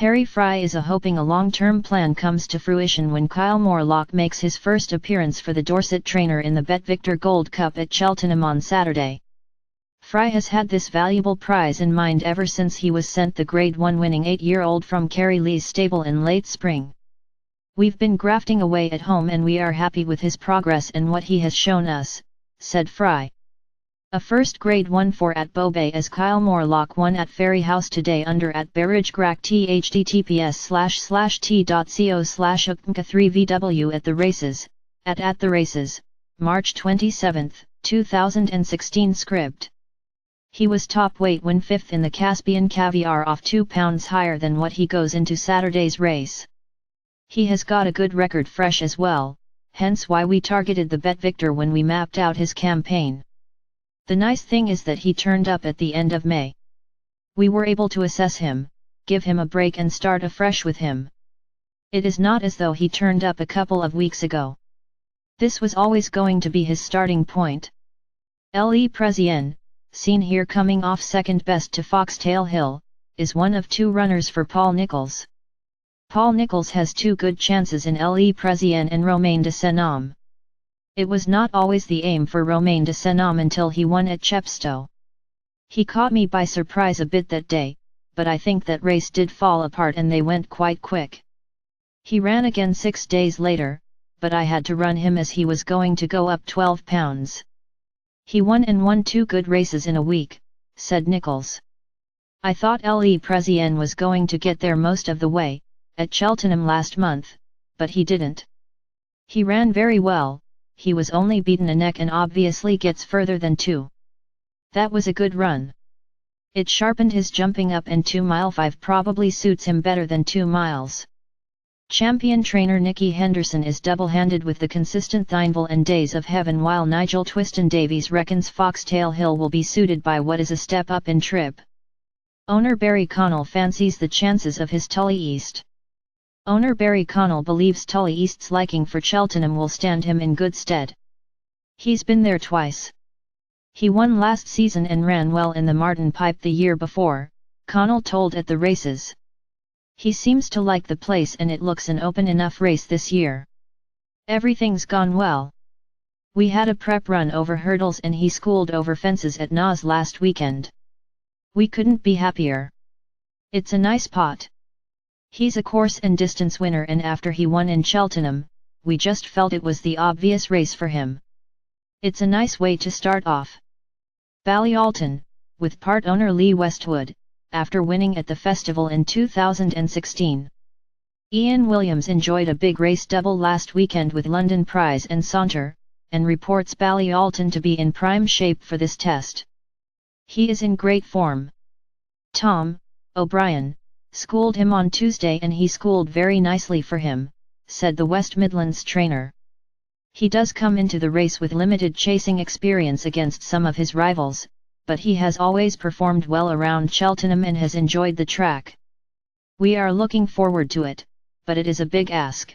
Harry Fry is hoping a long-term plan comes to fruition when Kylemore Lough makes his first appearance for the Dorset trainer in the BetVictor Gold Cup at Cheltenham on Saturday. Fry has had this valuable prize in mind ever since he was sent the Grade 1 winning 8-year-old from Kerry Lee's stable in late spring. "We've been grafting away at home and we are happy with his progress and what he has shown us," said Fry. A first Grade 1 4 at Bobay as Kylemore Lough won at Ferry House today under at Berridge Gract https://t.co/ukmk3vw at the races, at the races, March 27, 2016 script. He was top weight when 5th in the Caspian Caviar off 2 pounds higher than what he goes into Saturday's race. He has got a good record fresh as well, hence why we targeted the BetVictor when we mapped out his campaign. The nice thing is that he turned up at the end of May. We were able to assess him, give him a break and start afresh with him. It is not as though he turned up a couple of weeks ago. This was always going to be his starting point. Le Presien, seen here coming off second best to Foxtail Hill, is one of 2 runners for Paul Nicholls. Paul Nicholls has 2 good chances in Le Presien and Romain de Senam. It was not always the aim for Romain de Senam until he won at Chepstow. He caught me by surprise a bit that day, but I think that race did fall apart and they went quite quick. He ran again 6 days later, but I had to run him as he was going to go up 12 pounds. He won 2 good races in a week, said Nicholls. I thought Le Presien was going to get there most of the way, at Cheltenham last month, but he didn't. He ran very well. He was only beaten a neck and obviously gets further than 2. That was a good run. It sharpened his jumping up and 2 mile 5 probably suits him better than 2 miles. Champion trainer Nicky Henderson is double-handed with the consistent Thynville and Days of Heaven while Nigel Twiston-Davies reckons Foxtail Hill will be suited by what is a step up in trip. Owner Barry Connell fancies the chances of his Tully East. Owner Barry Connell believes Tully East's liking for Cheltenham will stand him in good stead. He's been there twice. He won last season and ran well in the Martin Pipe the year before, Connell told at the races. He seems to like the place and it looks an open enough race this year. Everything's gone well. We had a prep run over hurdles and he schooled over fences at Nas last weekend. We couldn't be happier. It's a nice pot. He's a course and distance winner and after he won in Cheltenham, we just felt it was the obvious race for him. It's a nice way to start off. Ballyalton, with part owner Lee Westwood, after winning at the festival in 2016. Ian Williams enjoyed a big race double last weekend with London Prize and Saunter, and reports Ballyalton to be in prime shape for this test. He is in great form. Tom O'Brien schooled him on Tuesday and he schooled very nicely for him, said the West Midlands trainer. He does come into the race with limited chasing experience against some of his rivals, but he has always performed well around Cheltenham and has enjoyed the track. We are looking forward to it, but it is a big ask.